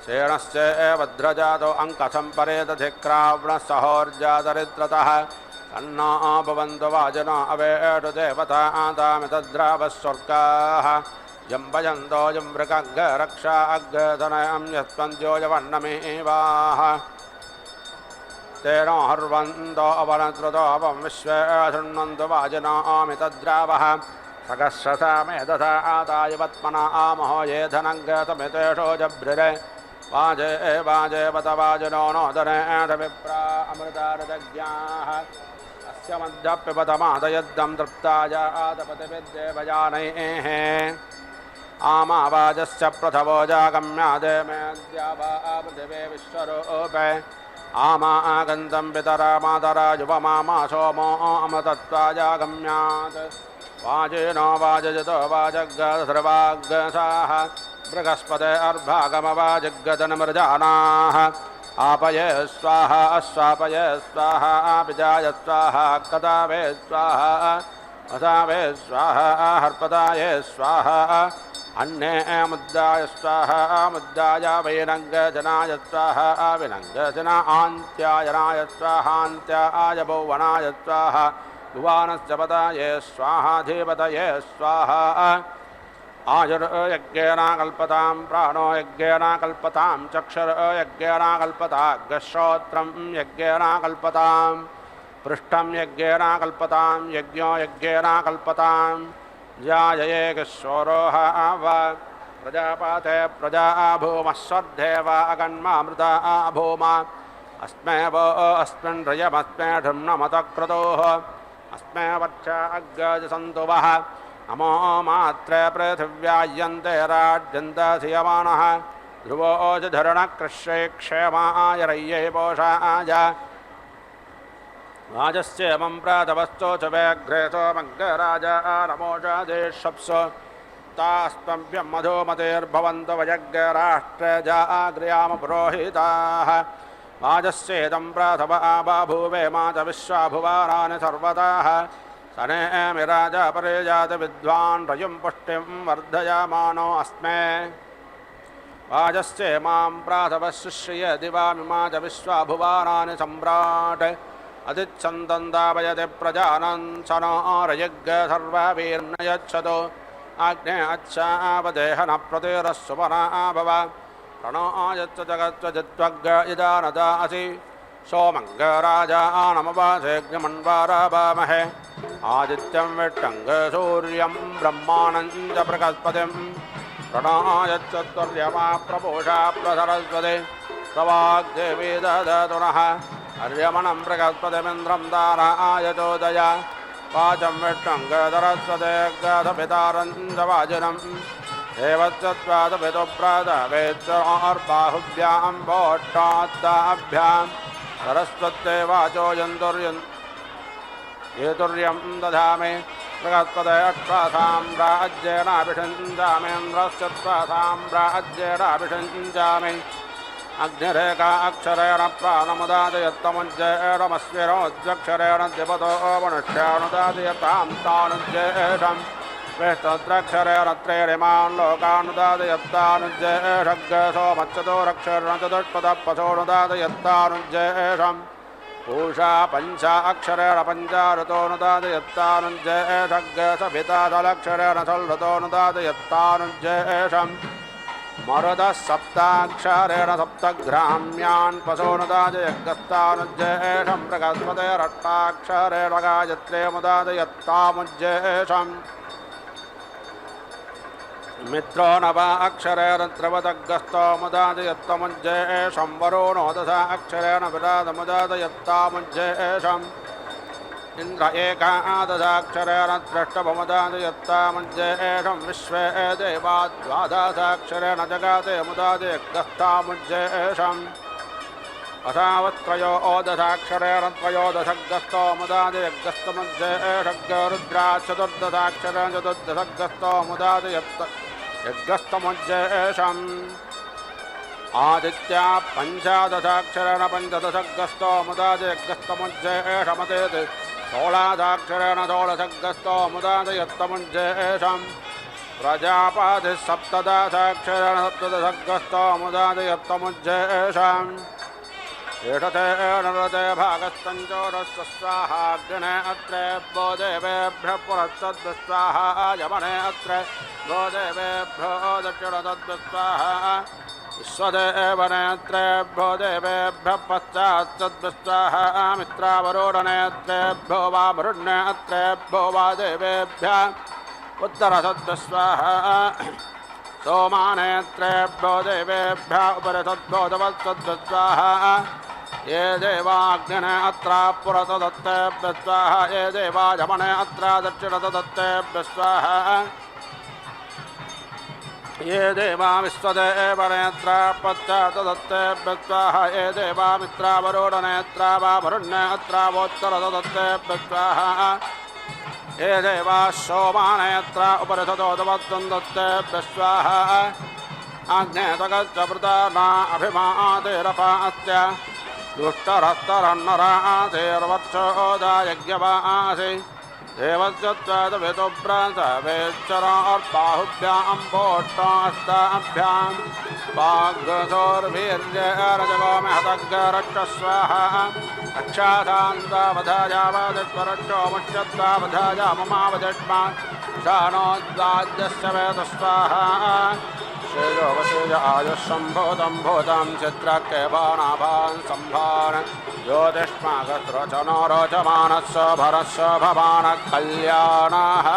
सेणस्य भद्रजातो अङ्कसम्परे दधिक्रावणः सहोर्जातरित्रतः तन्नो भवन्तु वाजिनो अवेटु देवता आदामितद्रावः स्वर्गाः जम्बयन्तो जम्बृकग्रक्षा अग्रधनयं यस्पन्द्यो यवन्नमेवाः तेनो हर्वन्तो अवनश्रुतो अवं विश्वे शृण्वन्तु वाजिनो अमितद्रावः सगस्रसा मे दधा आदाय वत्मना आमहो ये धनङ्गतमितेषो जभ्रिरे वाजे वाजे बत वाजिनो नोदने विप्रा अमृतारदज्ञाः अस्य मध्यप्यपतमादयद्धं तृप्ताय आदपतिविद्देवजानैः आमावाजस्य प्रथवो जागम्यादे मेऽद्या वा पृथिवे विश्वरूपे आमा आगन्तं पितरा मातरा युवमामा सोमो अमृतत्वाजागम्यात् वाजिनो वाजयतो वाजग्गसर्वाग्गसाः बृहस्पते अर्भागमवाजग्गदनमृजानाः आपये स्वाहा अस्वापये स्वाहा पिजाय स्वाहा कदावे स्वाहा असावे स्वाहा हर्पदाये स्वाहा अन्ने मुद्दाय स्वाहा मुद्दाय वैनङ्गजनाय स्वाहा विनङ्गजनान्त्यायनाय स्वाहान्त्याय भुवनाय स्वाहा भुवानस्य पदाये स्वाहा धीपतये स्वाहा आयुर्यज्ञेन कल्पतां प्राणो यज्ञेन कल्पतां चक्षुर्यज्ञेन कल्पतां श्रोत्रं यज्ञेन कल्पतां पृष्ठं यज्ञेन कल्पतां यज्ञो यज्ञेन कल्पतां जायये किशोरोः वा प्रजापते प्रजा भूमः स्वर्धेव अगन्मामृता भूमा अस्मे वो अस्मिन् रयमस्मे ढुम्नमतक्रतोः अस्मे वर्षा अग्रजसन्तु वः नमो मात्रे पृथिव्यायन्ते राज्यन्तधियमानः ध्रुवोजधरणकृष्ये क्षेमाय रय्ये पोषाय राजस्येमं प्रातवस्तो च वेघ्रे सोमग्रराजा नमोषादेशप्सु तास्त्वभ्यं मधुमतेर्भवन्तु वयग्राष्ट्रे जाग्र्याम पुरोहिताः वाजस्येदं प्राथव आबाभूवे माच विश्वाभुवारानि सर्वदाः सने राजा परे जात विद्वान् रयुं पुष्टिं वर्धयामानो अस्मे वाजस्ये मां प्राथव शुश्रिय दिवामिमा च विश्वाभुवारानि सम्राट् अदिच्छन्दन्दावयति प्रजानन् स नो रयज्ञ सर्ववीर्नयच्छतु आग्ने अच्छावदेह न प्रतिरस्सुपना भव प्रणो यच्च जगत्वजित्वग् यजानदा असि सोमङ्गराजा नमवासेऽग्निमन्वारावामहे आदित्यं विट्टङ्ग सूर्यं ब्रह्माणं च बृहस्पतिं प्रणो यच्चत्वर्यमा प्रपूषा प्रसरस्वति प्रवाग्देवी ददतु नः अर्यमणं बृहस्पतिमिन्द्रं दाराय चोदय वाचं विष्णुं सरस्वतेऽग्रधपितारं च वाजिनम् देवत्सत्त्वादपितुप्रातवेत्सर्बाहुभ्यां वोष्ठात्ताभ्यां सरस्वत्यै वाचो येतुर्यं दधामि बृहस्पते अश्वासां राज्येनाभिषञ्जामीन्द्रस्य स्वासाम्राज्येनाभिषञ्जामि अग्निरेका अक्षरेण प्राणमुदादयत्तमुज्जेरमस्विरोज्जक्षरेण द्विपदो मनुष्यानुदादयतां तानुज्येषम् वेष्टद्रक्षरेण त्रेरिमान् लोकानुदादयत्तानुज्येषग् सोमच्चतुरक्षरेण चतुष्पदः पशोनुदादयत्तानुज्येषम् पूषा पञ्च अक्षरेण पञ्चाऋतोनुदादयत्तानुज्येषग् सभिता दलक्षरेण सल्लतोनुदादयत्तानुज्येषम् मरुदः सप्ताक्षरेण सप्तग्राम्यान् पशोनुदादयग्गस्तानुज्येषं बृहस्पतेरष्टाक्षरेण गायत्र्यमुदादयत्तामुज्येषम् मित्रो नव अक्षरेण त्रिवतग्गस्तमुदादयत्तमुज्येषं वरुणो दश अक्षरेण विरादमुदादयत्तामुज्येषम् इंद्र एकादशाक्षरेण त्र्यष्टभमुदादयत्तामुज्येषं विश्वे देवा द्वादशाक्षरेण जगाते मुदादयग्गस्तामुज्येषम् अथावत्त्रयो ओदशाक्षरेण त्रयोदशग्गस्तो मुदादयग्गस्तमुज्येषग् रुद्रा चतुर्दशाक्षरेण चतुर्दशग्गस्तो मुदादयग्गस्तमुज्येषम् आदित्या पंचादशाक्षरेण पंचदशग्रस्तो मुदाजयग्रस्तमुज्जयेषमतेति 16 षोडशग्रस्तो मुदाजयत्तमुज्जयेषम् प्रजापतिः 17 सप्तदशग्रस्तो मुदाजयत्तमुज्जयेषम् एषते नरते भागस्तञ्चोरस्य स्वाहाग्ने अत्रेभ्यो देवेभ्यः पुरस्तद्विस्वाहा यमने अत्र गो देवेभ्यो दक्षिणतद्विस्वाहा विश्वदेवनेत्रेभ्यो देवेभ्यः पश्चात्तद्विस्वाहा मित्रावरोढनेत्रेभ्यो वा मरुण्यत्रेभ्यो वा देवेभ्यः उत्तरतद्विस्वाहा सोमानेत्रेभ्यो देवेभ्यः उपरितद्भ्यो तवत्तद्विस्वाहा ये देवाग्ने अत्र पुरतदत्तेभ्यः स्वाहा ये देवा यमने अत्र दक्षिणतदत्तेभ्यः स्वाहा ये देवा विश्वदेवनेत्र पश्चात्तदत्तेभ्यः स्वाहा ये देवा मित्रावरोढनेत्र वा वरुण्यत्र वोत्तरतदत्तेभ्यः स्वाहा ये देवा सोमानेत्र उपरितदोदवत्तन्दत्तेभ्यः स्वाहा अग्नेतगच्च वृताना अभिमातेरपास्य दुष्टरस्तरन्नरातेर्वक्षोदायज्ञवासि देवस्यत्वदवितुभ्रांसवेच्चरार्बाहुभ्यां पोष्टास्ताभ्यां वाग्रसोर्वीर्यरजगोमहतग्रक्षस्वाहा रक्षाधान्तावधायावदित्वरक्षोमुच्यत्वावधाया ममावदिष्मा शानोद्वाद्यस्य वेदस्वाहा श्रेयोवसेय आयुष्सम्भूतं भूतं चित्रकेबाणाभान् सम्भान ज्योतिष्मागत्रोचनो रोचमानस्य भरस्य भवानः कल्याणः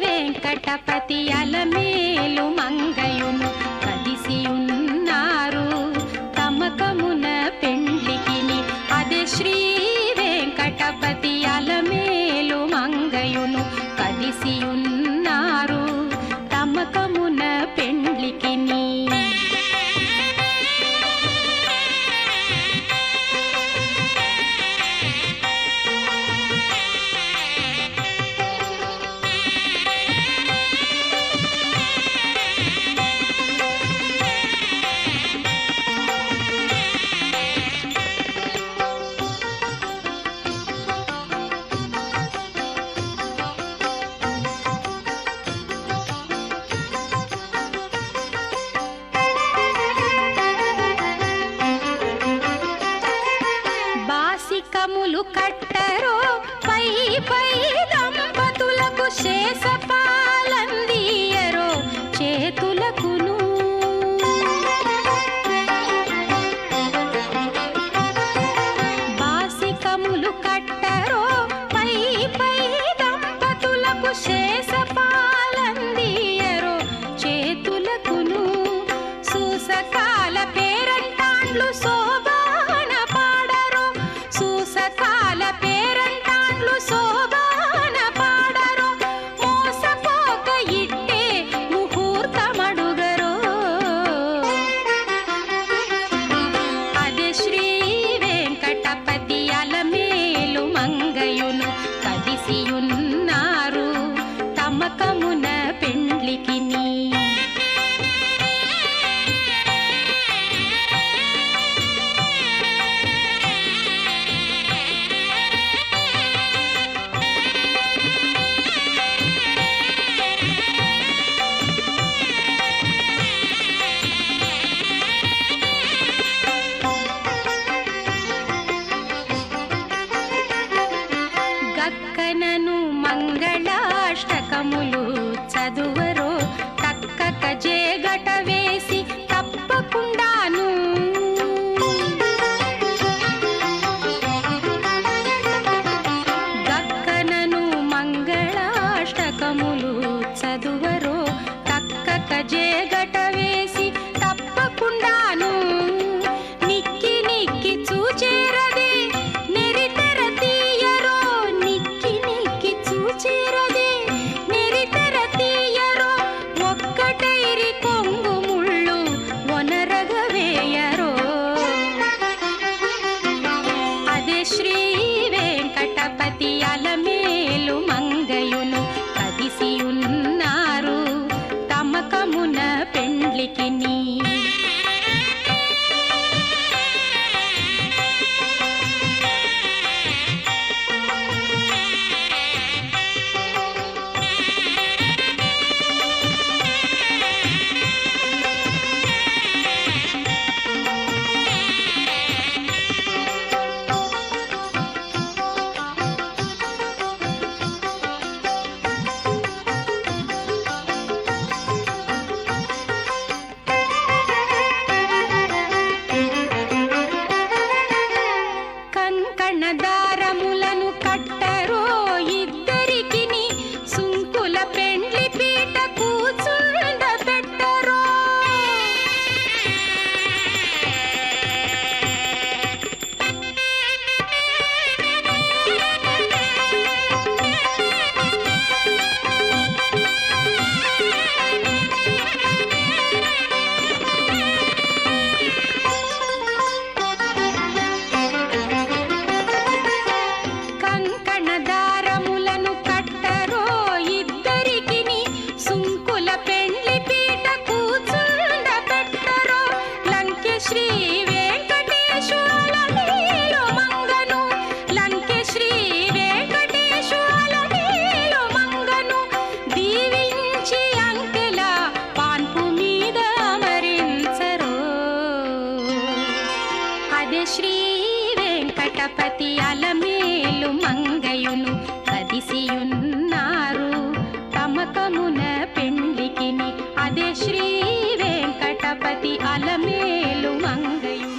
వెంకటపతి అలమేలు మంగయును కదిసియున్నారు తమకమున పెండ్లికిని అదే శ్రీ వెంకటపతి అలమేలు మంగయును కదిసియున్నారు తమకమున పెండ్లికిని వెంకటపతి అలమేలు మంగయును కదిసియున్నారు తమకమున పెండ్లికిని అదే శ్రీ వెంకటపతి అలమేలు మంగయును.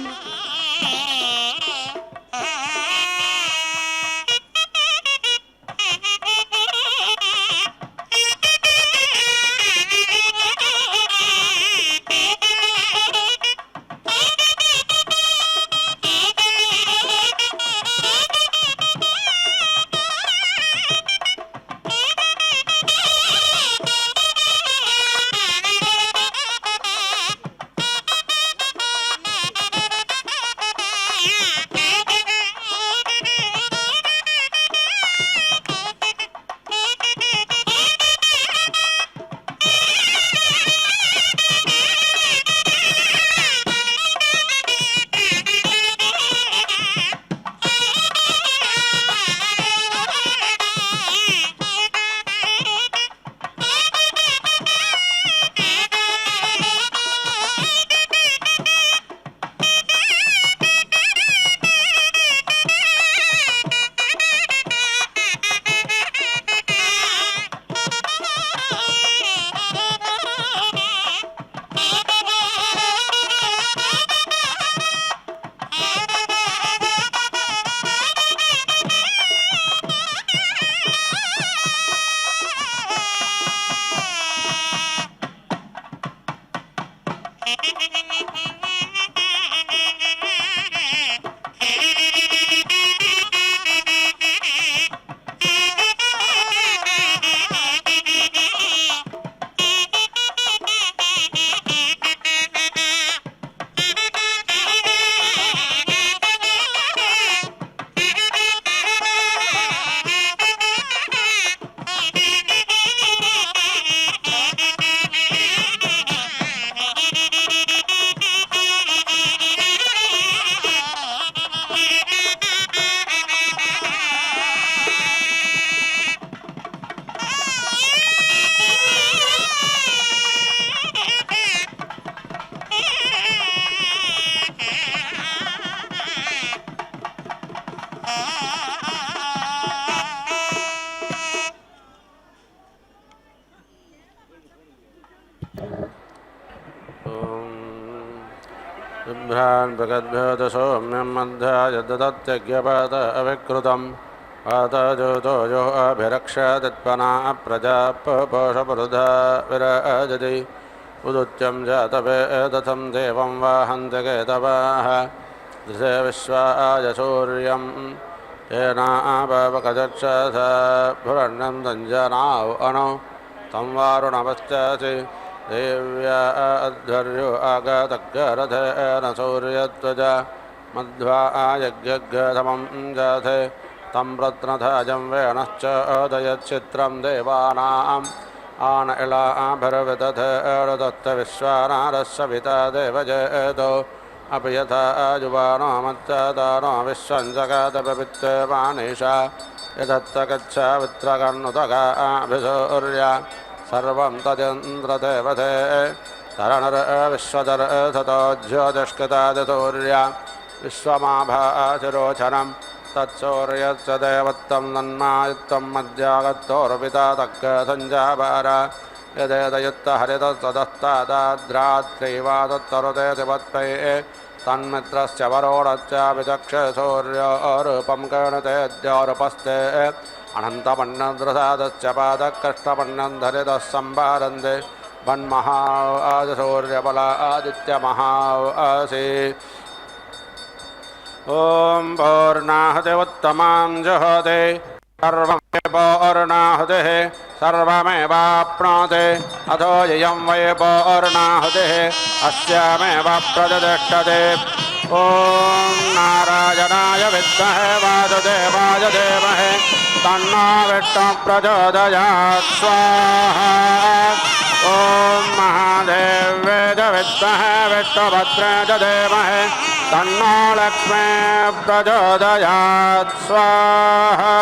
बिभ्रान् प्रगद्भ्यो सौम्यं मध्याय ददत्यज्ञपात अविकृतं पातज्योतो यो अभिरक्षादित्पना प्रजापपोषपुरुधा विराजति उदुत्यं जातवेदथं देवं वाहन्ति केतवाः दृशे विश्वाय सूर्यं येनापवकचक्षसा भुरण्यं तञ्जनाव अणो तं वारुणपश्चासि देव्या अध्वर्यो आगतग्रथेन सूर्यध्वजा मध्वा यज्ञघमं जाथे तं प्रत्नथाजं वेणश्च उदयच्चित्रं देवानाम् आन इलाभिर्विदधेर्दत्त विश्वानारस्य पिता देवजेतो अपि यथा युवानो मत्तदानो विश्वं जगदपवित्तमानिषा यदत्तगच्छावित्रकर्णुतगाभिसूर्या सर्वं तदिन्द्रदेवते तरणर्विश्वदर्थतो ज्योतिष्कृतादिसूर्या विश्वमाभाचिरोचनं तत्सूर्यस्य देवत्वं नन्मायुक्तं मध्यागतोर्पिता तक्कसञ्जाबार यदेदयुक्तहरितस्तदस्तादाद्रात्रिवादत्तरुते दिवत्पये तन्मित्रस्य वरोणश्च विचक्षसूर्योरूपं कर्णतेद्योरुपस्ते अनन्तपन्नद्रसादश्च पादकृष्णपन्नं धरितः सम्भारन्ते वन्महादित्यमहासि ॐ पूर्णाहुतिमुत्तमां जुहोति सर्वमेवाहुतिः सर्वमेवाप्नोति अथो यं वै पूर्णाहुतिः अस्यामेव प्रतिष्ठते ॐ नारायणाय विद्महे वासुदेवाय धीमहि तन्नो विष्णुः प्रचोदयात् स्वाहा ॐ महादेव्यै च विद्महे विष्णुभद्राय च धीमहि तन्नो लक्ष्मीः प्रचोदयात् स्वाहा